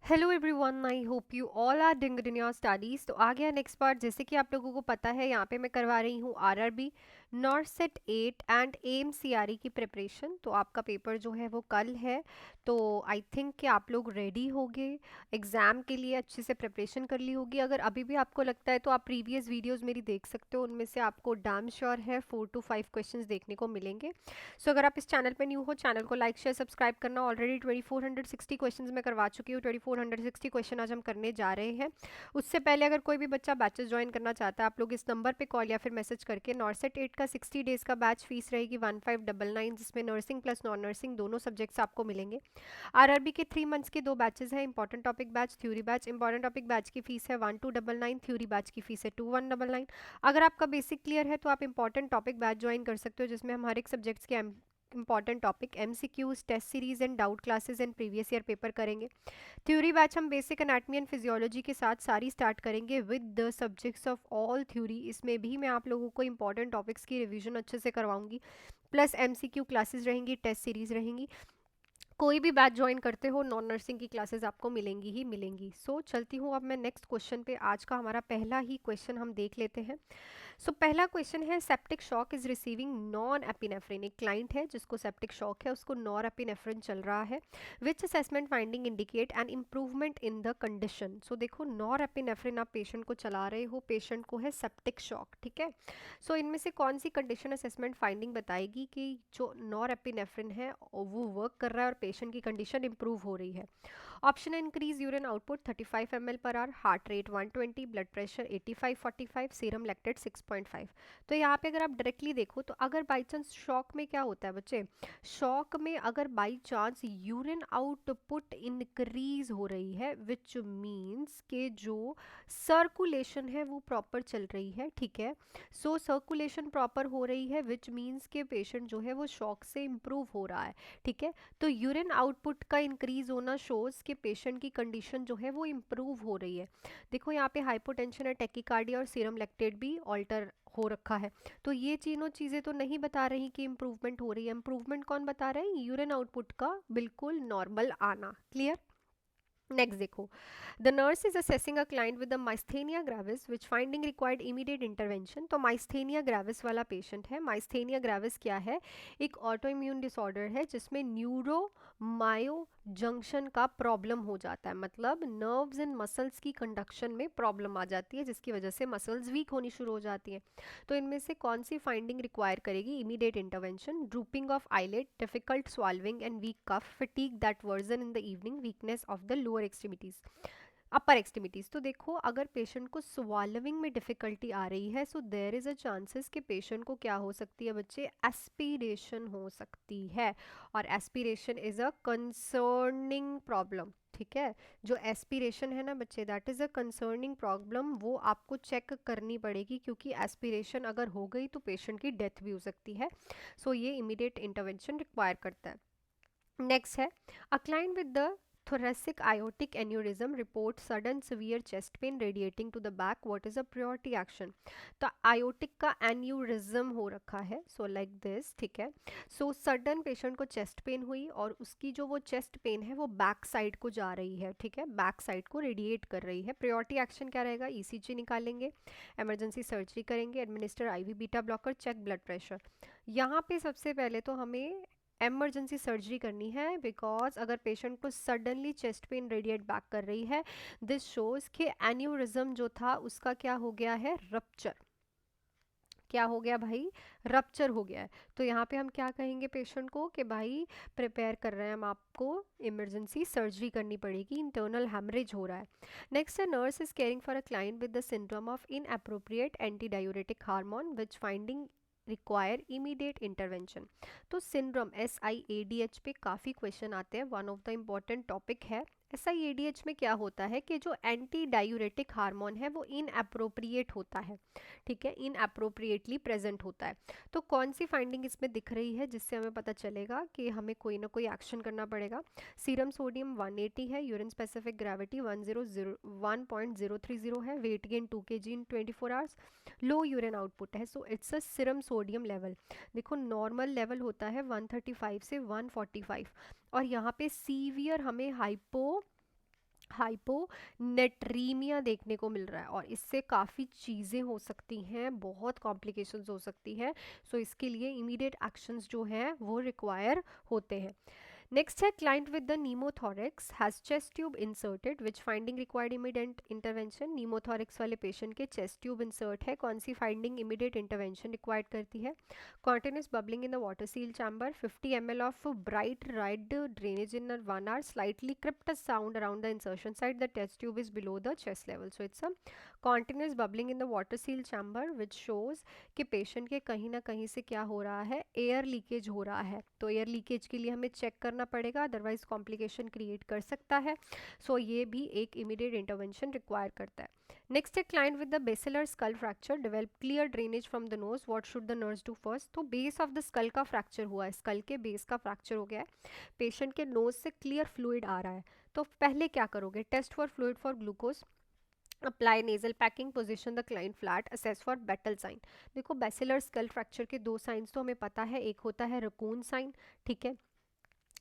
Hello everyone, I hope you all are doing good in your studies. तो आ गया next part. जैसे कि आप लोगों को पता है, यहाँ पे मैं करवा रही हूँ आरआरबी नॉर्थ सेट 8 एंड एएमसीआरई की प्रिपरेशन। तो आपका पेपर जो है वो कल है। तो आई थिंक कि आप लोग रेडी होगे एग्ज़ाम के लिए, अच्छे से प्रिपरेशन कर ली होगी। अगर अभी भी आपको लगता है तो आप प्रीवियस वीडियोज़ मेरी देख सकते हो, उनमें से आपको डैम श्योर है 4 to 5 क्वेश्चंस देखने को मिलेंगे। सो अगर आप इस चैनल पे न्यू हो, चैनल को लाइक शेयर सब्सक्राइब करना। ऑलरेडी 2460 क्वेश्चंस मैं करवा चुकी हूँ। 2460 क्वेश्चन आज हम करने जा रहे हैं। उससे पहले अगर कोई भी बच्चा बैचेस ज्वाइन करना चाहता है, आप लोग इस नंबर पे कॉल या फिर मैसेज करके, नॉर्सेट 8 का 60 डेज का बैच फीस रहेगी 1599, जिसमें नर्सिंग प्लस नॉन नर्सिंग दोनों सब्जेक्ट्स आपको मिलेंगे। आरआरबी के 3 मंथ्स के 2 बैचेस हैं, important topic batch, theory batch. Important topic batch की फीस है 1299, थ्योरी बैच की फीस है 2199। अगर आपका बेसिक क्लियर है तो आप इंपॉर्टेंट टॉपिक बैच ज्वाइन कर सकते हो, जिसमें हम हर एक सब्जेक्ट्स के important topic, MCQs, test series and doubt classes and previous year paper करेंगे। थ्योरी बैच हम बेसिक एनाटॉमी एंड फिजियोलॉजी के साथ सारी स्टार्ट करेंगे with the subjects of all theory. इसमें भी मैं आप लोगों को इंपॉर्टेंट टॉपिक्स की रिवीजन अच्छे से करवाऊंगी, प्लस एमसीक्यू क्लासेस रहेंगी, टेस्ट सीरीज रहेंगी। कोई भी बैच ज्वाइन करते हो, नॉन नर्सिंग की क्लासेस आपको मिलेंगी ही मिलेंगी। सो चलती हूँ अब मैं नेक्स्ट क्वेश्चन पे। आज का हमारा पहला ही क्वेश्चन हम देख लेते हैं। सो पहला क्वेश्चन है, septic shock is receiving non epinephrine. एक क्लाइंट है जिसको सेप्टिक शॉक है, उसको नॉन एपिनेफ्रिन चल रहा है। Which assessment finding indicate an improvement in the condition. So देखो, नॉन एपिनेफ्रिन आप पेशेंट को चला रहे हो, पेशेंट को है सेप्टिक शॉक, ठीक है। सो इनमें से कौन सी कंडीशन असेसमेंट फाइंडिंग बताएगी कि जो नॉर एपिनेफ्रिन है वो वर्क कर रहा है और पेशेंट की कंडीशन इंप्रूव हो रही है। ऑप्शन है, increase urine output 35 ml per hour, heart rate 120, blood pressure 85/45, serum lactate 6.5। तो यहाँ पे अगर आप डायरेक्टली देखो तो अगर बाई चांस शॉक में क्या होता है बच्चे, शॉक में अगर by chance urine output increase हो रही है, विच मीन्स के जो सर्कुलेशन है वो प्रॉपर चल रही है, ठीक है। सो सर्कुलेशन प्रॉपर हो रही है, विच मीन्स के पेशेंट जो है वो शॉक से इम्प्रूव हो रहा है, ठीक है। तो यूरिन आउटपुट का इंक्रीज होना शोज कि पेशेंट की कंडीशन जो है वो इम्प्रूव हो रही है। देखो यहाँ पे हाइपोटेंशन है, टेकिकार्डिया और सीरम लैक्टेट भी ऑल्टर हो रखा है। तो ये तीनों चीज़ें तो नहीं बता रही कि इम्प्रूवमेंट हो रही है। इम्प्रूवमेंट कौन बता रहा है? यूरिन आउटपुट का बिल्कुल नॉर्मल आना। क्लियर? नेक्स्ट देखो, the nurse is assessing a client with the myasthenia gravis which finding required immediate intervention. तो माइस्थेनिया ग्रेविस वाला पेशेंट है। माइस्थेनिया ग्रेविस क्या है? एक ऑटो इम्यून डिसऑर्डर है जिसमें न्यूरो मायो जंक्शन का प्रॉब्लम हो जाता है, मतलब नर्व्स एंड मसल्स की कंडक्शन में प्रॉब्लम आ जाती है, जिसकी वजह से मसल्स वीक होनी शुरू हो जाती हैं। तो इनमें से कौन सी फाइंडिंग रिक्वायर करेगी immediate intervention? Drooping of eyelid, difficult swallowing and weak cough, fatigue that worsen in the evening, weakness of the lower extremities, upper extremities. तो देखो, अगर पेशेंट को स्वालविंग में डिफिकल्टी आ रही है, so there is a chances कि पेशेंट को क्या हो सकती है बच्चे? एस्पिरेशन हो सकती है, और aspiration is a concerning problem, ठीक है। जो एस्पिरेशन है ना बच्चे, that is a concerning problem, वो आपको चेक करनी पड़ेगी, क्योंकि एस्पिरेशन अगर हो गई तो पेशेंट की डेथ भी हो सकती है। सो ये इमीडिएट इंटरवेंशन रिक्वायर करता है। नेक्स्ट है, अ client with the thoracic aortic aneurysm report sudden severe chest pain radiating to the back, what is a priority action? तो aortic का एन्यूरिज्म हो रखा है, सो लाइक दिस, ठीक है। सो सडन पेशेंट को चेस्ट पेन हुई और उसकी जो वो चेस्ट पेन है वो बैक साइड को जा रही है, ठीक है, बैक साइड को रेडिएट कर रही है। प्रायोरिटी एक्शन क्या रहेगा? ईसीजी निकालेंगे, इमरजेंसी सर्जरी करेंगे, administer IV beta blocker, check blood pressure. यहाँ पे सबसे पहले तो हमें एमरजेंसी सर्जरी करनी है, बिकॉज अगर पेशेंट को suddenly chest pain radiate back कर रही है, दिस शोज कि एन्यूरिज्म जो था उसका क्या हो गया है? रप्चर। क्या हो गया भाई? रप्चर हो गया है। तो यहाँ पे हम क्या कहेंगे पेशेंट को कि भाई प्रिपेयर कर रहे हैं हम, आपको इमरजेंसी सर्जरी करनी पड़ेगी, इंटरनल हेमरेज हो रहा है। नेक्स्ट है, nurse is caring for a client with the syndrome of inappropriate anti diuretic hormone which finding require immediate intervention. तो सिंड्रोम SIADH पे काफ़ी क्वेश्चन आते हैं, one of the important topic है। SIADH में क्या होता है कि जो एंटी डायूरेटिक हार्मोन है वो इनअप्रोप्रिएट होता है, ठीक है, इनअप्रोप्रिएटली प्रेजेंट होता है। तो कौन सी फाइंडिंग इसमें दिख रही है जिससे हमें पता चलेगा कि हमें कोई ना कोई एक्शन करना पड़ेगा? सीरम सोडियम 180 है, यूरिन स्पेसिफिक ग्रेविटी 1.030 है, वेट गेन 2 kg इन 24 आवर्स, लो यूरिन आउटपुट है। सो it's a serum sodium level. देखो, नॉर्मल लेवल होता है 135 से 145, और यहाँ पे सीवियर हमें हाइपोनेट्रीमिया देखने को मिल रहा है और इससे काफ़ी चीज़ें हो सकती हैं, बहुत कॉम्प्लिकेशंस हो सकती है। सो इसके लिए इमीडिएट एक्शंस जो हैं वो रिक्वायर होते हैं। नेक्स्ट है client with the pneumothorax has chest tube inserted which finding required immediate intervention. Pneumothorax वाले पेशेंट के चेस्ट ट्यूब इंसर्ट है, कौन सी फाइंडिंग इमीडिएट इंटरवेंशन रिक्वायर्ड करती है? Continuous bubbling in the water seal chamber, 50 ml of bright red drainage in 1 hour, slightly crypt sound around the insertion side, the test tube is below the chest level. So it's a continuous bubbling in the water seal chamber which shows कि patient के कहीं ना कहीं से क्या हो रहा है, एयर लीकेज हो रहा है। तो एयर लीकेज के लिए हमें चेक करना पड़ेगा, अदरवाइज कॉम्प्लिकेशन क्रिएट कर सकता है। सो ये भी एक इमीडिएट इंटरवेंशन रिक्वायर करता है। नेक्स्ट है client with the basilar skull fracture, develop clear drainage from the nose, what should the nurse do first? तो बेस ऑफ द स्कल का फ्रैक्चर हुआ है, स्कल के बेस का फ्रैक्चर हो गया है, पेशेंट के नोज से क्लियर फ्लूइड आ रहा है। तो पहले क्या करोगे? Test for fluid for glucose, apply nasal packing, position the client flat, assess for Battle sign. देखो बेसिलर स्कल फ्रैक्चर के दो साइंस तो हमें पता है, एक होता है रकून साइन, ठीक है,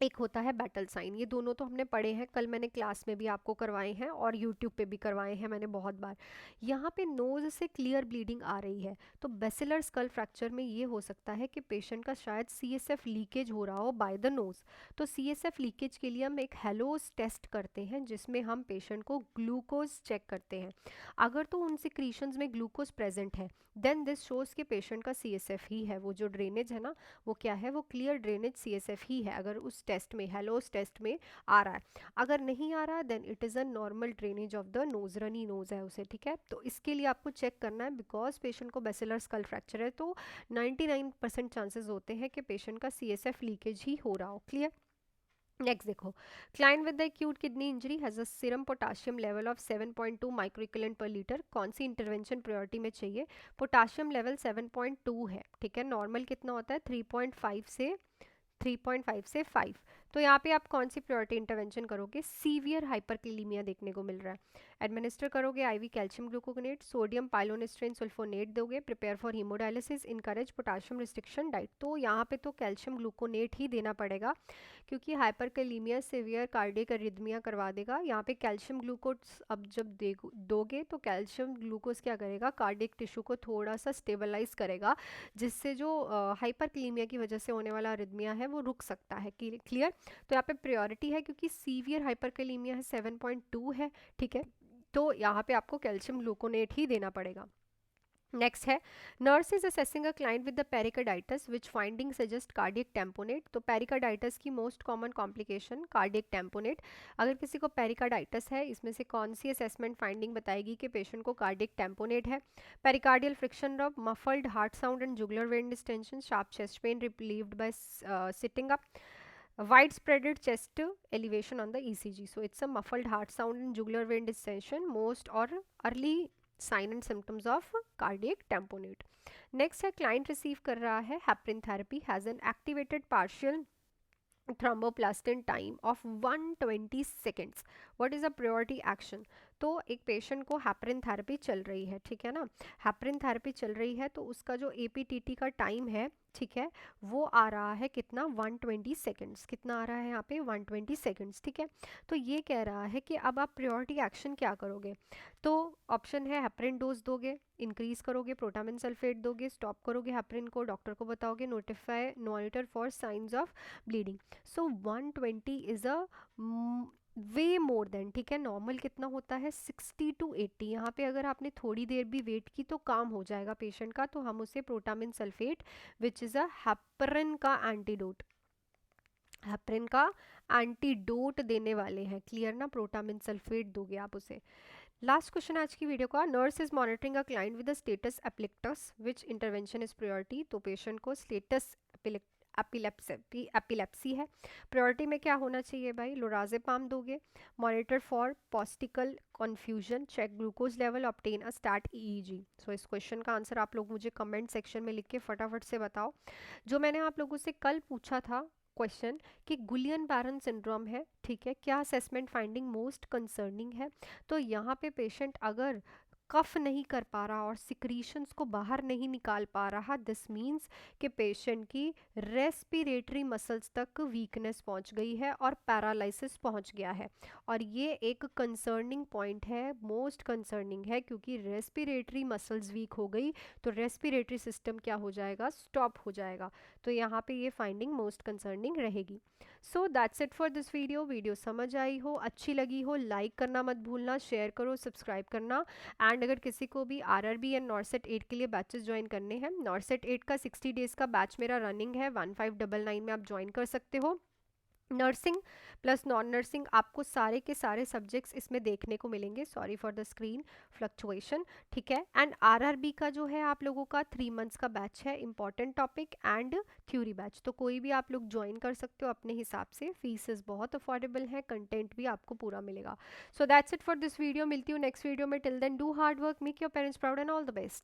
एक होता है बैटल साइन। ये दोनों तो हमने पढ़े हैं, कल मैंने क्लास में भी आपको करवाए हैं और यूट्यूब पे भी करवाए हैं मैंने बहुत बार। यहाँ पे नोज से क्लियर ब्लीडिंग आ रही है, तो बेसिलर स्कल फ्रैक्चर में ये हो सकता है कि पेशेंट का शायद CSF लीकेज हो रहा हो बाय द नोज। तो CSF लीकेज के लिए हम एक हेलोस टेस्ट करते हैं जिसमें हम पेशेंट को ग्लूकोज चेक करते हैं। अगर तो उन सिक्रीशंस में ग्लूकोज प्रेजेंट है देन दिस शोज कि पेशेंट का CSF ही है, वो जो ड्रेनेज है ना वो क्या है, वो क्लियर ड्रेनेज CSF ही है, अगर उस टेस्ट में हेलोस टेस्ट में आ रहा है। अगर नहीं आ रहा then it is a normal drainage of the nose, runny nose है उसे, ठीक है। तो इसके लिए आपको चेक करना है, बिकॉज पेशेंट को बेसिलर स्कल फ्रैक्चर है तो 99% चांसेस होते हैं कि पेशेंट का CSF लीकेज ही हो रहा हो। क्लियर? नेक्स्ट देखो, client with the acute kidney injury has a serum potassium level of 7.2 micro equivalent पर लीटर, कौन सी इंटरवेंशन प्रायोरिटी में चाहिए? पोटाशियम लेवल 7.2 है, ठीक है, नॉर्मल कितना होता है 3.5 से 5। तो यहाँ पे आप कौन सी प्रायोरिटी इंटरवेंशन करोगे? सीवियर हाइपरक्लीमिया देखने को मिल रहा है, एडमिनिस्टर करोगे IV calcium gluconate, sodium polystyrene sulfonate दोगे, prepare for hemodialysis, encourage potassium restriction diet. तो यहाँ पे तो कैल्शियम ग्लूकोनेट ही देना पड़ेगा क्योंकि हाइपरक्लीमिया सीवियर कार्डियक अरिथमिया करवा देगा। यहाँ पे कैल्शियम ग्लूकोज अब जब दोगे तो कैल्शियम ग्लूकोज क्या करेगा, कार्डियक टिश्यू को थोड़ा सा स्टेबलाइज करेगा, जिससे जो हाइपरक्लीमिया की वजह से होने वाला अरिथमिया है वो रुक सकता है। क्लियर? तो यहाँ पे प्रायोरिटी है क्योंकि सीवियर हाइपरकैलेमिया है, 7.2 है, ठीक है, तो यहाँ पे आपको कैल्शियम ग्लूकोनेट ही देना पड़ेगा। नेक्स्ट है, nurse is assessing a client with the pericarditis which finding suggest cardiac tamponade. तो पेरिकार्डाइटिस की most common complication cardiac tamponade. अगर किसी को पेरिकार्डाइटिस है, इसमें से कौन सी असेसमेंट फाइंडिंग बताएगी कि पेशेंट को कार्डियक टेम्पोनेट है? पेरिकार्डियल फ्रिक्शन रब, muffled heart sound and jugular vein distension, sharp chest pain relieved by sitting up, widespread chest elevation on the ECG. So it's a muffled heart sound and jugular vein distension, most or early sign and symptoms of cardiac tamponade. Next है, client receive कर रहा है heparin therapy, has an activated partial thromboplastin time of 120 seconds, what is a priority action? तो एक patient को heparin therapy चल रही है, ठीक है ना, हेपरिन थेरेपी चल रही है तो उसका जो APTT का टाइम है, ठीक है, वो आ रहा है कितना, 120 सेकेंड्स। कितना आ रहा है यहाँ पे? 120 सेकेंड्स, ठीक है। तो ये कह रहा है कि अब आप प्रायोरिटी एक्शन क्या करोगे? तो ऑप्शन है हेपरिन डोज दोगे, इंक्रीज करोगे, प्रोटामिन सल्फेट दोगे, स्टॉप करोगे हेपरिन को, डॉक्टर को बताओगे, notify monitor for science of bleeding. So 120 is a way more than, ठीक है, नॉर्मल कितना होता है 60 to 80। यहाँ पे अगर आपने थोड़ी देर भी वेट की तो काम हो जाएगा पेशेंट का, तो हम उसे protamine sulphate which is a heparin का एंटीडोट, हेपरिन का एंटीडोट देने वाले हैं। क्लियर ना? प्रोटामिन सल्फेट दोगे आप उसे। लास्ट क्वेश्चन आज की वीडियो का, nurse is monitoring a client with status epilepticus which intervention is priority? तो पेशेंट को स्टेटस एपिलेप्सी है, प्रायोरिटी में क्या होना चाहिए भाई? लोराजेपाम दोगे, monitor for postictal confusion, check glucose level, obtain a stat EEG। So इस क्वेश्चन का आंसर आप लोग मुझे कमेंट सेक्शन में लिख के फटाफट से बताओ। जो मैंने आप लोगों से कल पूछा था क्वेश्चन कि गुलियन बैरन सिंड्रोम है, ठीक है, क्या असेसमेंट फाइंडिंग मोस्ट कंसर्निंग है? तो यहाँ पे पेशेंट अगर कफ नहीं कर पा रहा और सिक्रीशंस को बाहर नहीं निकाल पा रहा, दिस मीन्स कि पेशेंट की रेस्पिरेटरी मसल्स तक वीकनेस पहुंच गई है और पैरालिसिस पहुंच गया है। और ये एक कंसर्निंग पॉइंट है, मोस्ट कंसर्निंग है, क्योंकि रेस्पिरेटरी मसल्स वीक हो गई तो रेस्पिरेटरी सिस्टम क्या हो जाएगा, स्टॉप हो जाएगा। तो यहाँ पे ये फाइंडिंग मोस्ट कंसर्निंग रहेगी। सो that's it for this video समझ आई हो, अच्छी लगी हो, लाइक करना मत भूलना, शेयर करो, सब्सक्राइब करना। एंड अगर किसी को भी आरआरबी एंड नॉरसेट 8 के लिए बैचेस ज्वाइन करने हैं, नॉरसेट 8 का 60 डेज का बैच मेरा रनिंग है, 1599 में आप ज्वाइन कर सकते हो। नर्सिंग प्लस नॉन नर्सिंग आपको सारे के सारे सब्जेक्ट्स इसमें देखने को मिलेंगे, sorry for the screen fluctuation, ठीक है। एंड आरआरबी का जो है आप लोगों का 3 मंथ्स का बैच है, important topic and theory batch, तो कोई भी आप लोग ज्वाइन कर सकते हो अपने हिसाब से, फीसेस बहुत अफोर्डेबल है, कंटेंट भी आपको पूरा मिलेगा। So that's it for this video, मिलती हूँ नेक्स्ट वीडियो में, till then do hard work, make your parents proud and all the best.